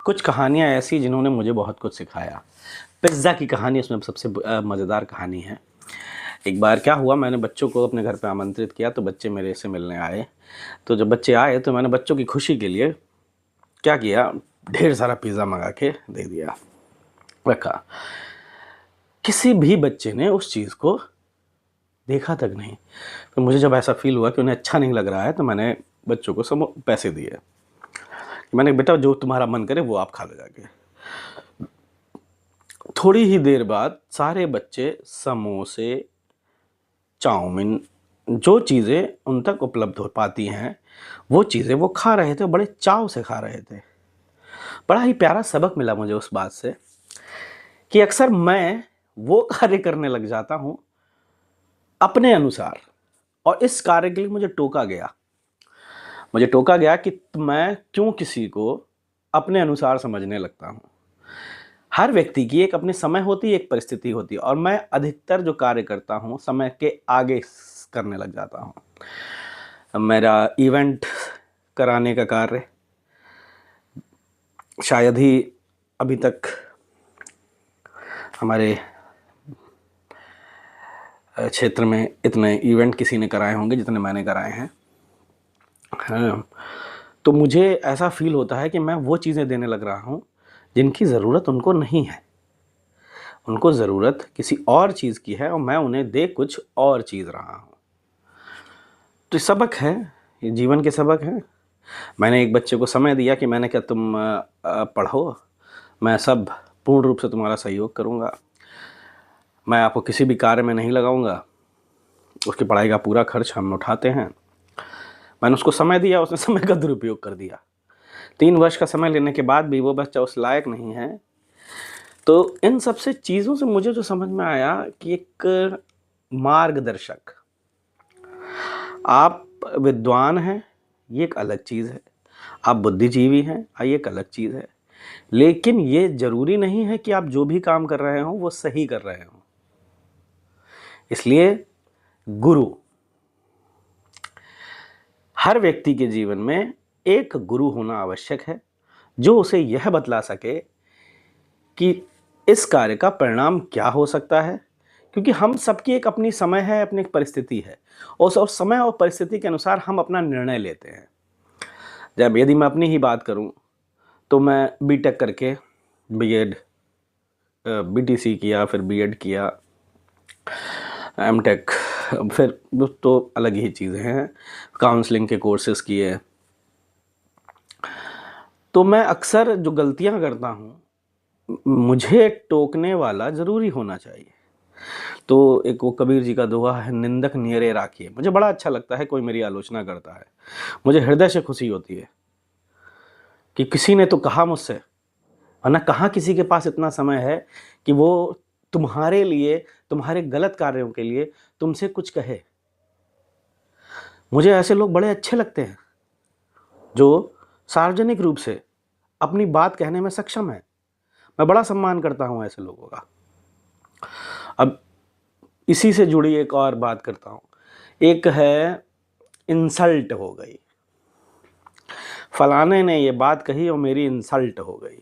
कुछ कहानियाँ ऐसी जिन्होंने मुझे बहुत कुछ सिखाया। पिज़्ज़ा की कहानी इसमें सबसे मज़ेदार कहानी है। एक बार क्या हुआ, मैंने बच्चों को अपने घर पे आमंत्रित किया तो बच्चे मेरे से मिलने आए। तो जब बच्चे आए तो मैंने बच्चों की खुशी के लिए क्या किया, ढेर सारा पिज़्ज़ा मंगा के दे दिया, रखा। किसी भी बच्चे ने उस चीज़ को देखा तक नहीं। तो मुझे जब ऐसा फ़ील हुआ कि उन्हें अच्छा नहीं लग रहा है तो मैंने बच्चों को पैसे दिए। मैंने बेटा जो तुम्हारा मन करे वो आप खा लो जाके। थोड़ी ही देर बाद सारे बच्चे समोसे, चाउमीन, जो चीज़ें उन तक उपलब्ध हो पाती हैं वो चीज़ें वो खा रहे थे, बड़े चाव से खा रहे थे। बड़ा ही प्यारा सबक मिला मुझे उस बात से कि अक्सर मैं वो कार्य करने लग जाता हूँ अपने अनुसार, और इस कार्य के लिए मुझे टोका गया। मुझे टोका गया कि मैं क्यों किसी को अपने अनुसार समझने लगता हूँ। हर व्यक्ति की एक अपनी समय होती है, एक परिस्थिति होती है, और मैं अधिकतर जो कार्य करता हूँ समय के आगे करने लग जाता हूँ। मेरा इवेंट कराने का कार्य शायद ही अभी तक हमारे क्षेत्र में इतने इवेंट किसी ने कराए होंगे जितने मैंने कराए हैं। हाँ, तो मुझे ऐसा फील होता है कि मैं वो चीज़ें देने लग रहा हूँ जिनकी ज़रूरत उनको नहीं है। उनको ज़रूरत किसी और चीज़ की है और मैं उन्हें दे कुछ और चीज़ रहा हूँ। तो सबक है, ये जीवन के सबक हैं। मैंने एक बच्चे को समय दिया कि मैंने कहा तुम पढ़ो, मैं सब पूर्ण रूप से तुम्हारा सहयोग करूँगा, मैं आपको किसी भी कार्य में नहीं लगाऊँगा, उसकी पढ़ाई का पूरा खर्च हम उठाते हैं। मैंने उसको समय दिया, उसने समय का दुरुपयोग कर दिया। 3 वर्ष का समय लेने के बाद भी वो बच्चा उस लायक नहीं है। तो इन सब से चीज़ों से मुझे जो समझ में आया कि एक मार्गदर्शक, आप विद्वान हैं ये एक अलग चीज़ है, आप बुद्धिजीवी हैं ये एक अलग चीज़ है, लेकिन ये ज़रूरी नहीं है कि आप जो भी काम कर रहे हों वो सही कर रहे हों। इसलिए गुरु, हर व्यक्ति के जीवन में एक गुरु होना आवश्यक है जो उसे यह बतला सके कि इस कार्य का परिणाम क्या हो सकता है। क्योंकि हम सबकी एक अपनी समय है, अपनी एक परिस्थिति है, और समय और परिस्थिति के अनुसार हम अपना निर्णय लेते हैं। जब यदि मैं अपनी ही बात करूं तो मैं बीटेक करके बीएड, बीटीसी किया, फिर बीएड किया, एमटेक, फिर तो अलग ही चीज़ें हैं, काउंसलिंग के कोर्सेज किए। तो मैं अक्सर जो गलतियां करता हूं, मुझे टोकने वाला ज़रूरी होना चाहिए। तो एक वो कबीर जी का दोहा है, निंदक नियरे राखिए। मुझे बड़ा अच्छा लगता है कोई मेरी आलोचना करता है, मुझे हृदय से खुशी होती है कि किसी ने तो कहा मुझसे, वरना कहाँ किसी के पास इतना समय है कि वो तुम्हारे लिए, तुम्हारे गलत कार्यों के लिए तुमसे कुछ कहे। मुझे ऐसे लोग बड़े अच्छे लगते हैं जो सार्वजनिक रूप से अपनी बात कहने में सक्षम है। मैं बड़ा सम्मान करता हूं ऐसे लोगों का। अब इसी से जुड़ी एक और बात करता हूं। एक है इंसल्ट हो गई, फलाने ने ये बात कही और मेरी इंसल्ट हो गई।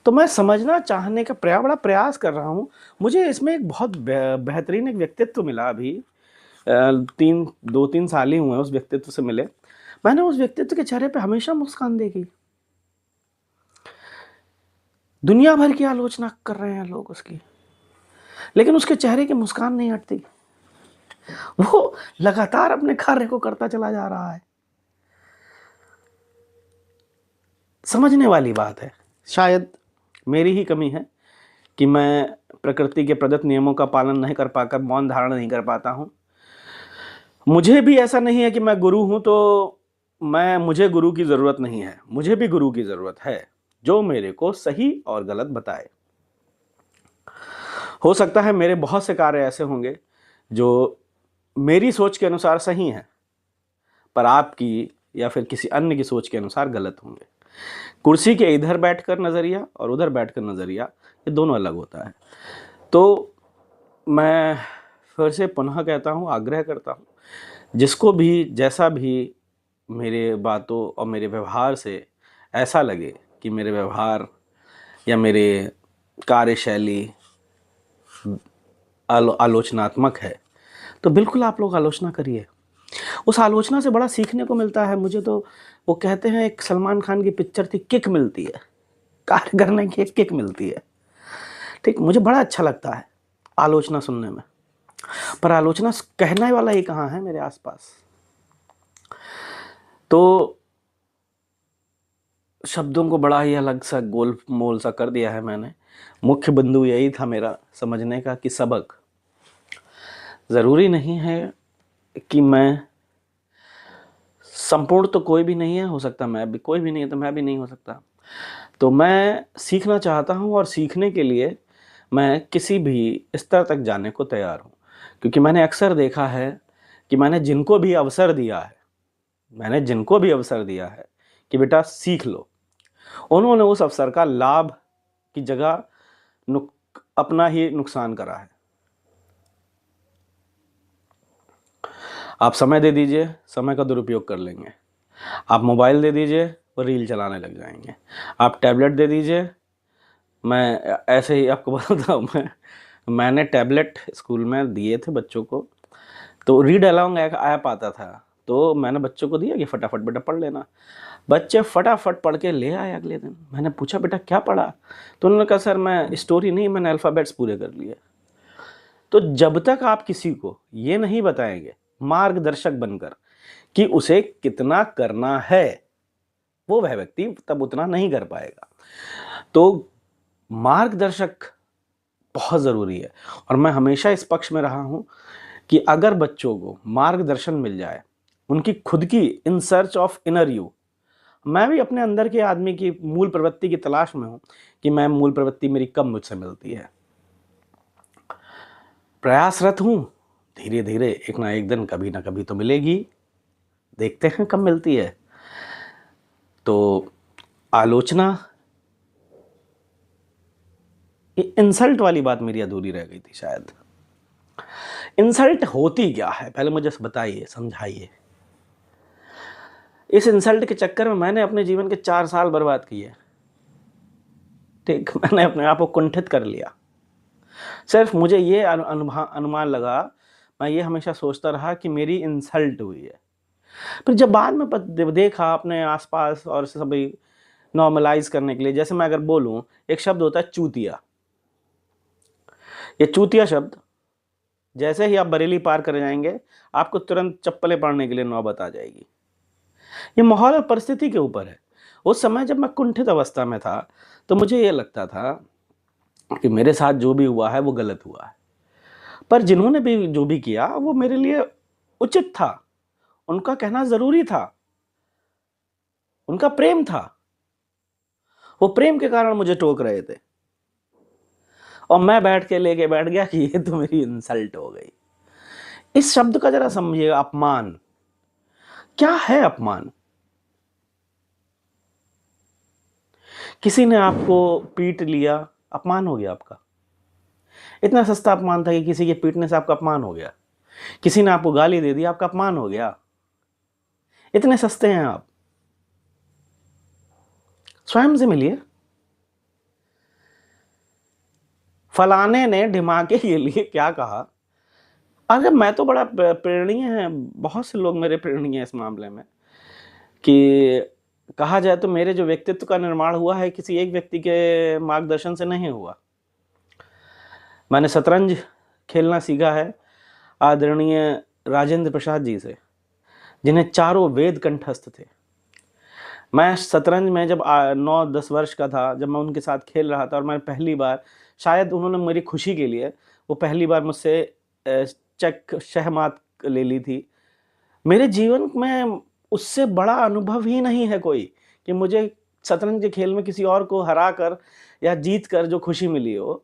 तो मैं समझना चाहने का बड़ा प्रयास कर रहा हूँ। मुझे इसमें एक बहुत बेहतरीन एक व्यक्तित्व मिला अभी, 2-3 साल ही हुए उस व्यक्तित्व से मिले। मैंने उस व्यक्तित्व के चेहरे पे हमेशा मुस्कान देखी। दुनिया भर की आलोचना कर रहे हैं लोग उसकी, लेकिन उसके चेहरे की मुस्कान नहीं हटती। वो लगातार अपने कार्य को करता चला जा रहा है। समझने वाली बात है। शायद मेरी ही कमी है कि मैं प्रकृति के प्रदत्त नियमों का पालन नहीं कर पाकर मौन धारण नहीं कर पाता हूँ। मुझे भी ऐसा नहीं है कि मैं गुरु हूँ तो मुझे गुरु की ज़रूरत नहीं है। मुझे भी गुरु की ज़रूरत है जो मेरे को सही और गलत बताए। हो सकता है मेरे बहुत से कार्य ऐसे होंगे जो मेरी सोच के अनुसार सही हैं, पर आपकी या फिर किसी अन्य की सोच के अनुसार गलत होंगे। कुर्सी के इधर बैठकर नज़रिया और उधर बैठकर नज़रिया, ये दोनों अलग होता है। तो मैं फिर से पुनः कहता हूँ, आग्रह करता हूँ, जिसको भी जैसा भी मेरे बातों और मेरे व्यवहार से ऐसा लगे कि मेरे व्यवहार या मेरे कार्यशैली आलोचनात्मक है, तो बिल्कुल आप लोग आलोचना करिए। उस आलोचना से बड़ा सीखने को मिलता है मुझे तो। वो कहते हैं, एक सलमान खान की पिक्चर थी, किक मिलती है, कार्य करने की एक किक मिलती है। ठीक, मुझे बड़ा अच्छा लगता है आलोचना सुनने में, पर आलोचना कहने वाला ही कहाँ है मेरे आसपास। तो शब्दों को बड़ा ही अलग सा गोल मोल सा कर दिया है मैंने। मुख्य बिंदु यही था मेरा समझने का कि सबक ज़रूरी नहीं है कि मैं संपूर्ण, तो कोई भी नहीं है, हो सकता मैं भी, कोई भी नहीं है तो मैं भी नहीं हो सकता। तो मैं सीखना चाहता हूँ और सीखने के लिए मैं किसी भी स्तर तक जाने को तैयार हूँ, क्योंकि मैंने अक्सर देखा है कि मैंने जिनको भी अवसर दिया है कि बेटा सीख लो, उन्होंने उस अवसर का लाभ की जगह अपना ही नुकसान करा है। आप समय दे दीजिए, समय का दुरुपयोग कर लेंगे। आप मोबाइल दे दीजिए, वो रील चलाने लग जाएंगे। आप टैबलेट दे दीजिए, मैं ऐसे ही आपको बताता हूँ, मैंने टैबलेट स्कूल में दिए थे बच्चों को, तो रीड अलोंग एक ऐप आता था, तो मैंने बच्चों को दिया कि फटाफट बेटा पढ़ लेना। बच्चे फटाफट पढ़ के ले आए अगले दिन। मैंने पूछा बेटा क्या पढ़ा, तो उन्होंने कहा सर मैं स्टोरी नहीं, मैंने अल्फ़ाबेट्स पूरे कर लिए। तो जब तक आप किसी को ये नहीं बताएंगे मार्गदर्शक बनकर कि उसे कितना करना है, वह व्यक्ति तब उतना नहीं कर पाएगा। तो मार्गदर्शक बहुत ज़रूरी है, और मैं हमेशा इस पक्ष में रहा हूँ कि अगर बच्चों को मार्गदर्शन मिल जाए, उनकी खुद की in search of inner you, मैं भी अपने अंदर के आदमी की मूल प्रवृत्ति की तलाश में हूँ कि मैं मूल प्रवृत्ति मेरी कब मुझसे मिलती है। प्रयासरत हूँ, धीरे धीरे एक ना एक दिन कभी ना कभी तो मिलेगी, देखते हैं कब मिलती है। तो आलोचना, ये इंसल्ट वाली बात मेरी अधूरी रह गई थी शायद। इंसल्ट होती क्या है पहले मुझे बताइए, समझाइए। इस इंसल्ट के चक्कर में मैंने अपने जीवन के 4 साल बर्बाद किए। ठीक, मैंने अपने आप को कुंठित कर लिया। सिर्फ मुझे ये अनुमान लगा, मैं ये हमेशा सोचता रहा कि मेरी इंसल्ट हुई है। फिर जब बाद में देखा अपने आसपास और सभी नॉर्मलाइज करने के लिए, जैसे मैं अगर बोलूं, एक शब्द होता है चूतिया। ये चूतिया शब्द जैसे ही आप बरेली पार कर जाएंगे, आपको तुरंत चप्पलें पड़ने के लिए नौबत आ जाएगी। ये माहौल और परिस्थिति के ऊपर है। उस समय जब मैं कुंठित अवस्था में था, तो मुझे ये लगता था कि मेरे साथ जो भी हुआ है वो गलत हुआ है, पर जिन्होंने भी जो भी किया वो मेरे लिए उचित था, उनका कहना जरूरी था, उनका प्रेम था। वो प्रेम के कारण मुझे टोक रहे थे, और मैं बैठ गया कि ये तो मेरी इंसल्ट हो गई। इस शब्द का जरा समझिए, अपमान। क्या है अपमान? किसी ने आपको पीट लिया, अपमान हो गया आपका। इतना सस्ता अपमान था कि किसी के पीटने से आपका अपमान हो गया। किसी ने आपको गाली दे दी, आपका अपमान हो गया। इतने सस्ते हैं आप। स्वयं से मिलिए। फलाने ने ढिमाके के लिए क्या कहा। अरे मैं तो बड़ा प्रेरणीय है, बहुत से लोग मेरे प्रेरणीय हैं इस मामले में, कि कहा जाए तो मेरे जो व्यक्तित्व का निर्माण हुआ है किसी एक व्यक्ति के मार्गदर्शन से नहीं हुआ। मैंने शतरंज खेलना सीखा है आदरणीय राजेंद्र प्रसाद जी से, जिन्हें चारों वेद कंठस्थ थे। मैं शतरंज में जब 9-10 वर्ष का था, जब मैं उनके साथ खेल रहा था, और मैं पहली बार, शायद उन्होंने मेरी खुशी के लिए वो पहली बार मुझसे चेक शहमात ले ली थी। मेरे जीवन में उससे बड़ा अनुभव ही नहीं है कोई, कि मुझे शतरंज के खेल में किसी और को हरा कर या जीत कर जो खुशी मिली हो,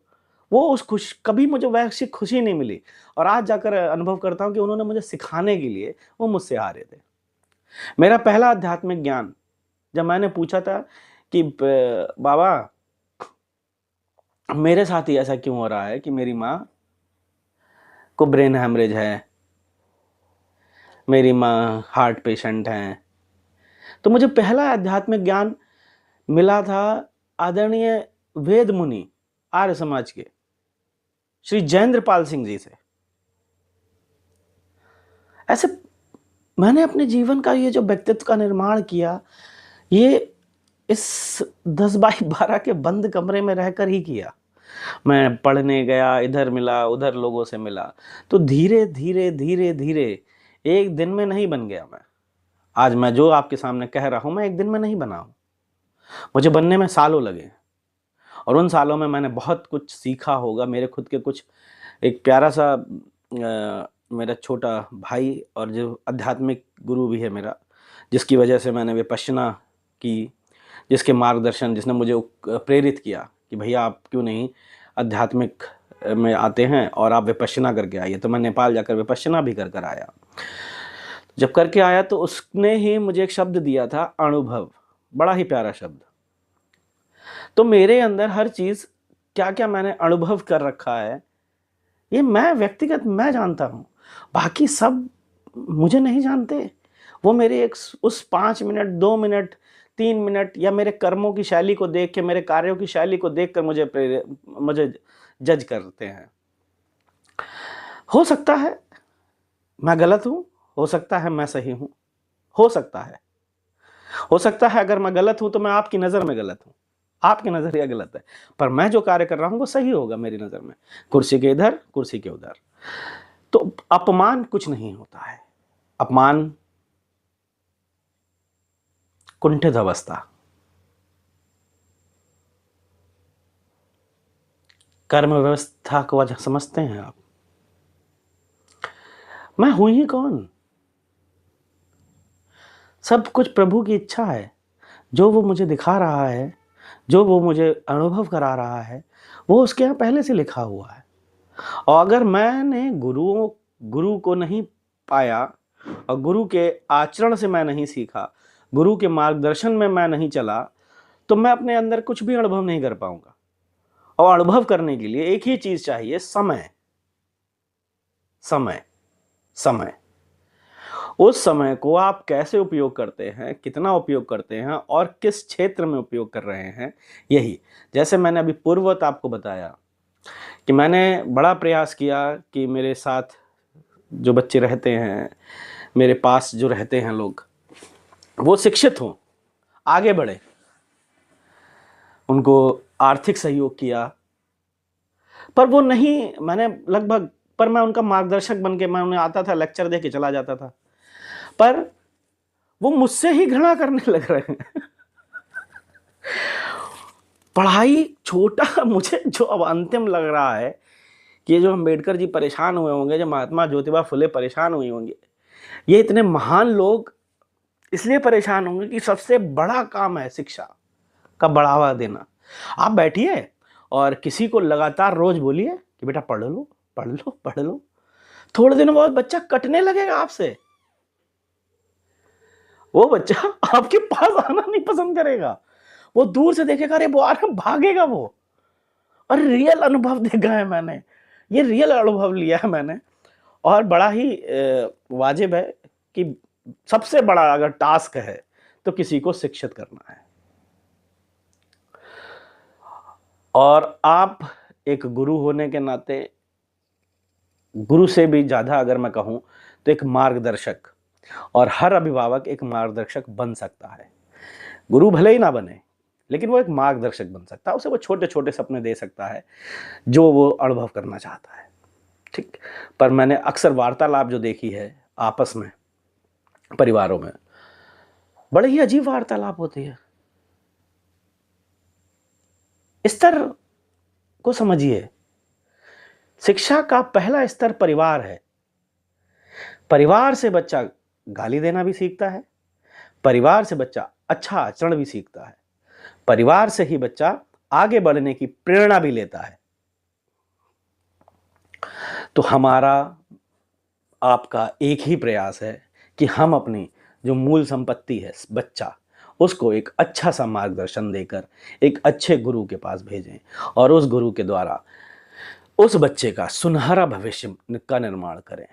वो उस कभी मुझे वैसी खुशी नहीं मिली। और आज जाकर अनुभव करता हूँ कि उन्होंने मुझे सिखाने के लिए वो मुझसे हारे थे। मेरा पहला आध्यात्मिक ज्ञान जब मैंने पूछा था कि बाबा मेरे साथ ही ऐसा क्यों हो रहा है कि मेरी माँ को ब्रेन हैमरेज है, मेरी माँ हार्ट पेशेंट हैं, तो मुझे पहला आध्यात्मिक ज्ञान मिला था आदरणीय वेद मुनि आर्य समाज के श्री जयेंद्र पाल सिंह जी से। ऐसे मैंने अपने जीवन का ये जो व्यक्तित्व का निर्माण किया, ये इस 10 बाई 12 के बंद कमरे में रहकर ही किया। मैं पढ़ने गया, इधर मिला, उधर लोगों से मिला, तो धीरे धीरे धीरे धीरे एक दिन में नहीं बन गया मैं। आज मैं जो आपके सामने कह रहा हूं, मैं एक दिन में नहीं बना हूं, मुझे बनने में सालों लगे। और उन सालों में मैंने बहुत कुछ सीखा होगा। मेरे खुद के कुछ एक प्यारा सा मेरा छोटा भाई और जो आध्यात्मिक गुरु भी है मेरा, जिसकी वजह से मैंने विपश्यना की, जिसके मार्गदर्शन, जिसने मुझे प्रेरित किया कि भैया आप क्यों नहीं आध्यात्मिक में आते हैं और आप विपश्यना करके आइए। तो मैं नेपाल जाकर विपश्यना भी कर आया। जब करके आया तो उसने ही मुझे एक शब्द दिया था, अनुभव, बड़ा ही प्यारा शब्द। तो मेरे अंदर हर चीज़ क्या क्या मैंने अनुभव कर रखा है, ये मैं व्यक्तिगत मैं जानता हूँ, बाकी सब मुझे नहीं जानते। वो मेरे एक उस 5 मिनट, 2 मिनट, 3 मिनट या मेरे कर्मों की शैली को देख के, मेरे कार्यों की शैली को देख कर मुझे जज करते हैं। हो सकता है मैं गलत हूँ, हो सकता है मैं सही हूँ, हो सकता है अगर मैं गलत हूँ तो मैं आपकी नज़र में गलत हूँ, आपकी नज़रिया गलत है, पर मैं जो कार्य कर रहा हूँ वो सही होगा मेरी नज़र में। कुर्सी के इधर, कुर्सी के उधर। तो अपमान कुछ नहीं होता है। अपमान कुंठित अवस्था, कर्म व्यवस्था को वजह समझते हैं आप? मैं हूं ही कौन? सब कुछ प्रभु की इच्छा है। जो वो मुझे दिखा रहा है, जो वो मुझे अनुभव करा रहा है, वो उसके यहाँ पहले से लिखा हुआ है। और अगर मैंने गुरु को नहीं पाया और गुरु के आचरण से मैं नहीं सीखा, गुरु के मार्गदर्शन में मैं नहीं चला, तो मैं अपने अंदर कुछ भी अनुभव नहीं कर पाऊंगा। और अनुभव करने के लिए एक ही चीज चाहिए, समय। समय समय उस समय को आप कैसे उपयोग करते हैं, कितना उपयोग करते हैं और किस क्षेत्र में उपयोग कर रहे हैं, यही। जैसे मैंने अभी पूर्ववत आपको बताया कि मैंने बड़ा प्रयास किया कि मेरे साथ जो बच्चे रहते हैं, मेरे पास जो रहते हैं लोग, वो शिक्षित हों, आगे बढ़े। उनको आर्थिक सहयोग किया, पर वो नहीं, मैंने लगभग, पर मैं उनका मार्गदर्शक बन के मैं उन्हें आता था, लेक्चर दे के चला जाता था, पर वो मुझसे ही घृणा करने लग रहे हैं। पढ़ाई छोटा, मुझे जो अब अंतिम लग रहा है कि जो अम्बेडकर जी परेशान हुए होंगे, जो महात्मा ज्योतिबा फुले परेशान हुए होंगे, ये इतने महान लोग इसलिए परेशान होंगे कि सबसे बड़ा काम है शिक्षा का बढ़ावा देना। आप बैठिए और किसी को लगातार रोज बोलिए कि बेटा पढ़ लो, पढ़ लो, पढ़ लो, थोड़े दिनों बाद बच्चा कटने लगेगा आपसे। वो बच्चा आपके पास आना नहीं पसंद करेगा, वो दूर से देखेगा, अरे वो आ रहा, भागेगा वो। और रियल अनुभव देखा है मैंने, ये रियल अनुभव लिया है मैंने। और बड़ा ही वाजिब है कि सबसे बड़ा अगर टास्क है तो किसी को शिक्षित करना है। और आप एक गुरु होने के नाते, गुरु से भी ज़्यादा अगर मैं कहूँ तो एक मार्गदर्शक, और हर अभिभावक एक मार्गदर्शक बन सकता है। गुरु भले ही ना बने, लेकिन वो एक मार्गदर्शक बन सकता है। उसे वो छोटे छोटे सपने दे सकता है जो वो अनुभव करना चाहता है, ठीक। पर मैंने अक्सर वार्तालाप जो देखी है आपस में, परिवारों में, बड़े ही अजीब वार्तालाप होती है। स्तर को समझिए। शिक्षा का पहला स्तर परिवार है। परिवार से बच्चा गाली देना भी सीखता है, परिवार से बच्चा अच्छा आचरण भी सीखता है, परिवार से ही बच्चा आगे बढ़ने की प्रेरणा भी लेता है। तो हमारा आपका एक ही प्रयास है कि हम अपनी जो मूल संपत्ति है बच्चा, उसको एक अच्छा सा मार्गदर्शन देकर एक अच्छे गुरु के पास भेजें और उस गुरु के द्वारा उस बच्चे का सुनहरा भविष्य का निर्माण करें।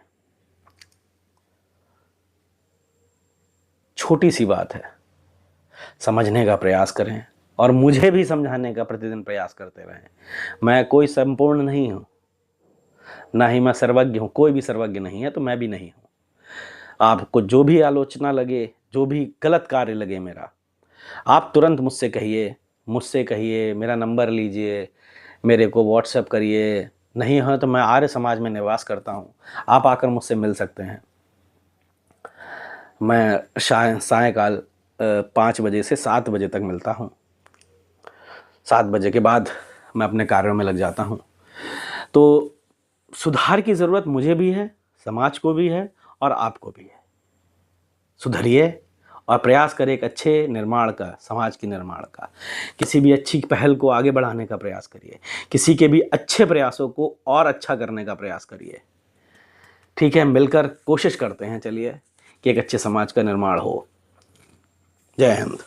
छोटी सी बात है, समझने का प्रयास करें, और मुझे भी समझाने का प्रतिदिन प्रयास करते रहें। मैं कोई संपूर्ण नहीं हूँ, ना ही मैं सर्वज्ञ हूँ, कोई भी सर्वज्ञ नहीं है, तो मैं भी नहीं हूँ। आपको जो भी आलोचना लगे, जो भी गलत कार्य लगे मेरा, आप तुरंत मुझसे कहिए, मेरा नंबर लीजिए, मेरे को व्हाट्सएप करिए। नहीं है तो मैं आर्य समाज में निवास करता हूँ, आप आकर मुझसे मिल सकते हैं। मैं सायंकाल 5 बजे से 7 बजे तक मिलता हूँ। 7 बजे के बाद मैं अपने कार्यों में लग जाता हूँ। तो सुधार की ज़रूरत मुझे भी है, समाज को भी है और आपको भी है। सुधरिए और प्रयास करें एक अच्छे निर्माण का, समाज के निर्माण का। किसी भी अच्छी पहल को आगे बढ़ाने का प्रयास करिए, किसी के भी अच्छे प्रयासों को और अच्छा करने का प्रयास करिए। ठीक है, मिलकर कोशिश करते हैं, चलिए, कि एक अच्छे समाज का निर्माण हो। जय हिंद।